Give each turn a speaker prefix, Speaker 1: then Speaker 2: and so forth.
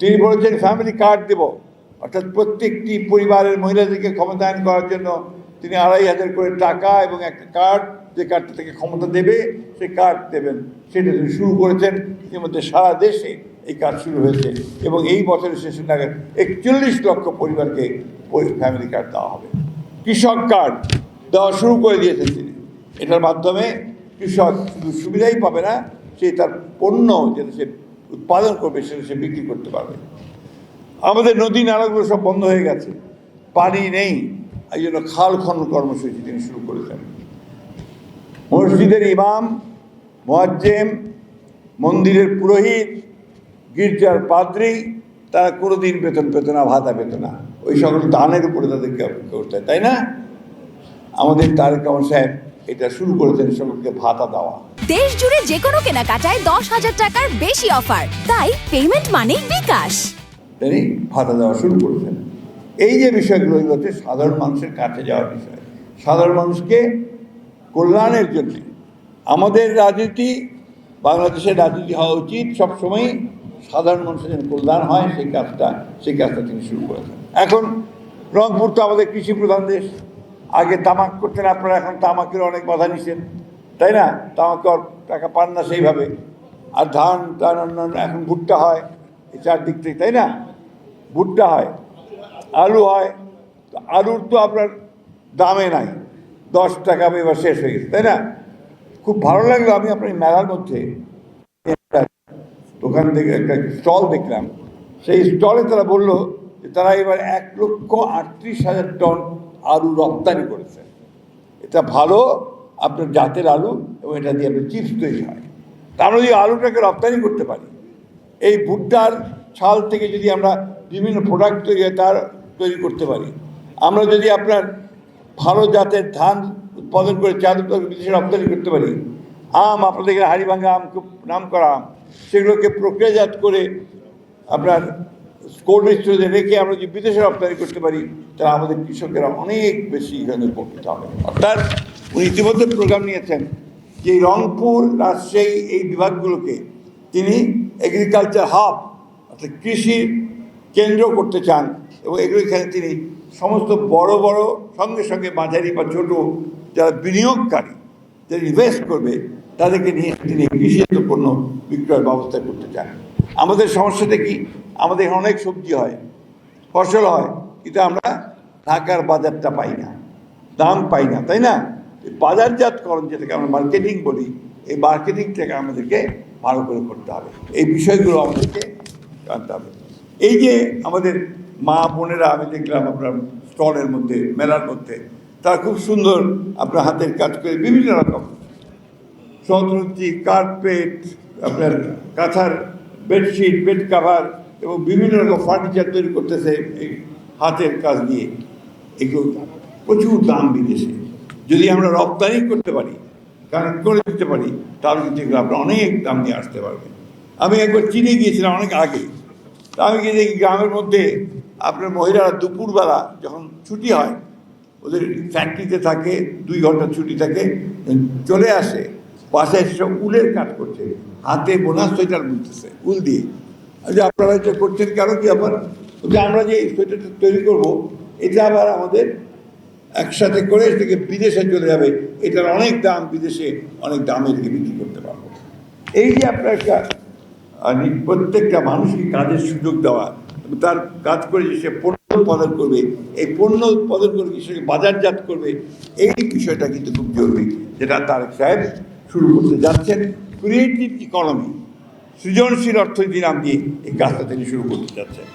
Speaker 1: তিনি বলেছেন family card দেব, অর্থাৎ প্রত্যেকটি পরিবারের মহিলাদেরকে ক্ষমতায়ন করার জন্য তিনি 2,500 করে টাকা এবং একটা কার্ড, যে কার্ডটা থেকে ক্ষমতা দেবে সেই কার্ড দেবেন, সেটা তিনি শুরু করেছেন। ইতিমধ্যে সারা দেশে এই কাজ শুরু হয়েছে এবং এই বছরের শেষের নাগাদ 41 লক্ষ পরিবারকে ফ্যামিলি কার্ড দেওয়া হবে। কৃষক কার্ড দেওয়া শুরু করে দিয়েছেন তিনি। এটার মাধ্যমে কৃষক শুধু সুবিধাই পাবে না, সে তার পণ্য যেটা সে উৎপাদন করবে সেটা সে বিক্রি করতে পারবে। আমাদের নদী নালাগুলো সব বন্ধ হয়ে গেছে, পানি নেই, এই জন্য খাল খনন কর্মসূচি তিনি শুরু করেছেন। মসজিদের ইমাম, মুয়াজ্জিম, মন্দিরের পুরোহিত, গির্জার পাদ্রী, তারা কোনোদিন বেতন পেত না, ভাতা পেত না, ওই সকল দানের উপরে তাদেরকে করতে হয়, তাই না? আমাদের তারেক রহমান সাহেব এটা শুরু করেছেন সকলকে ভাতা দেওয়া।
Speaker 2: দেশ জুড়ে যে কোনো কেনাকাটায় 10,000 টাকার বেশি অফার, তাই পেমেন্ট মানেই বিকাশ।
Speaker 1: তিনি ভাতা দেওয়া শুরু করেছেন। এই যে বিষয়গুলো, এগুলো হচ্ছে সাধারণ মানুষের কাছে যাওয়ার বিষয়, সাধারণ মানুষকে কল্যাণের জন্য। আমাদের রাজনীতি, বাংলাদেশের রাজনীতি হওয়া উচিত সবসময় সাধারণ মানুষের যেন কল্যাণ হয়, সেই কাজটা তিনি শুরু করেছেন। এখন রংপুর তো আমাদের কৃষি প্রধান দেশ। আগে তামাক করতেন আপনারা, এখন তামাকের অনেক বাধা নিছেন, তাই না? তামাকের টাকা পান না সেইভাবে। আর ধান অন্যান্য, এখন ভুট্টা হয় এই চারদিক থেকে, তাই না? ভুট্টা হয়, আলু হয়, আলুর তো আপনার দামে নাই, 10 টাকা এবার শেষ হয়ে গেছে, তাই না? খুব ভালো লাগলো, আমি আপনার মেলার মধ্যে একটা দোকান থেকে একটা স্টল দেখলাম। সেই স্টলে তারা বললো যে তারা এবার 1,38,000 টন আলু রপ্তানি করেছে। এটা ভালো আপনার জাতের আলু, এবং এটা দিয়ে আপনার চিপস তৈরি হয়। তা আমরা যদি আলুটাকে রপ্তানি করতে পারি, এই ভুট্টার ছাল থেকে যদি আমরা বিভিন্ন প্রোডাক্ট তৈরি করতে পারি, আমরা যদি আপনার ভালো জাতের ধান উৎপাদন করে চাল বিদেশে রপ্তানি করতে পারি, আম, আপনাদের এখানে হাড়িভাঙ্গা আম খুব নাম করা আম, সেগুলোকে প্রক্রিয়াজাত করে আপনার কোল্ড স্টোরেজে রেখে আমরা যদি বিদেশে রপ্তানি করতে পারি, তাহলে আমাদের কৃষকেরা অনেক বেশি এখানে উপকৃত হবে। অর্থাৎ উনি ইতিমধ্যে প্রোগ্রাম নিয়েছেন যে রংপুর, রাজশাহী এই বিভাগগুলোকে তিনি এগ্রিকালচার হাব অর্থাৎ কৃষির কেন্দ্র করতে চান, এবং এখানে তিনি সমস্ত বড় বড় সঙ্গে সঙ্গে মাঝারি বা ছোটো যারা বিনিয়োগকারী, যারা ইনভেস্ট করবে, তাদেরকে নিয়ে তিনি কৃষিজাত পণ্য বিক্রয়ের ব্যবস্থা করতে চান। আমাদের সমস্যাটা কি? আমাদের অনেক সবজি হয়, ফসল হয়, কিন্তু আমরা ঢাকার বাজারটা পাই না, দাম পাই না, তাই না? বাজারজাতকরণ যেটাকে আমরা মার্কেটিং বলি, এই মার্কেটিংটাকে আমাদেরকে ভালো করে করতে হবে। এই বিষয়গুলো আমাদেরকে জানতে হবে। এই যে আমাদের মা বোনেরা, আমি দেখলাম আপনার স্টলের মধ্যে, মেলার মধ্যে, তারা খুব সুন্দর আপনার হাতের কাজ করে বিভিন্ন রকম সতরুচি, কার্পেট, আপনার কাঁথার বেডশিট, বেড কাভার এবং বিভিন্ন রকম ফার্নিচার তৈরি করতেছে এই হাতের কাজ দিয়ে। এগুলো প্রচুর দাম বিদেশে। যদি আমরা রপ্তানি করতে পারি, কানেক্ট করে দিতে পারি, তাহলে কিন্তু এগুলো আপনার অনেক দাম নিয়ে আসতে পারবে। আমি একবার চীনে গিয়েছিলাম অনেক আগে। তা আমি গিয়ে দেখি গ্রামের মধ্যে আপনার মহিলারা দুপুরবেলা যখন ছুটি হয়, ওদের ফ্যাক্টরিতে থাকে, 2 ঘন্টা ছুটি থাকে, চলে আসে বাসায়, সব উলের কাজ করছে, হাতে বোনা সোয়েটার বুনতেছে উল দিয়ে। যে আপনারা এটা করছেন কেন? কি আবার যে আমরা যে সোয়েটারটা তৈরি করব, এটা আবার আমাদের একসাথে করে এটাকে বিদেশে চলে যাবে, এটার অনেক দাম, বিদেশে অনেক দামে এটাকে বিক্রি করতে পারবো। এই যে আপনার একটা প্রত্যেকটা মানুষকে কাজের সুযোগ দেওয়া, তার কাজ করে যে সে পণ্য উৎপাদন করবে, এই পণ্য উৎপাদন করে কৃষককে বাজারজাত করবে, এই বিষয়টা কিন্তু খুব জরুরি, যেটা তারেক সাহেব শুরু করতে যাচ্ছেন। ক্রিয়েটিভ ইকোনমি, সৃজনশীল অর্থনীতি নাম দিয়ে এই কাজটা তিনি শুরু করতে যাচ্ছেন।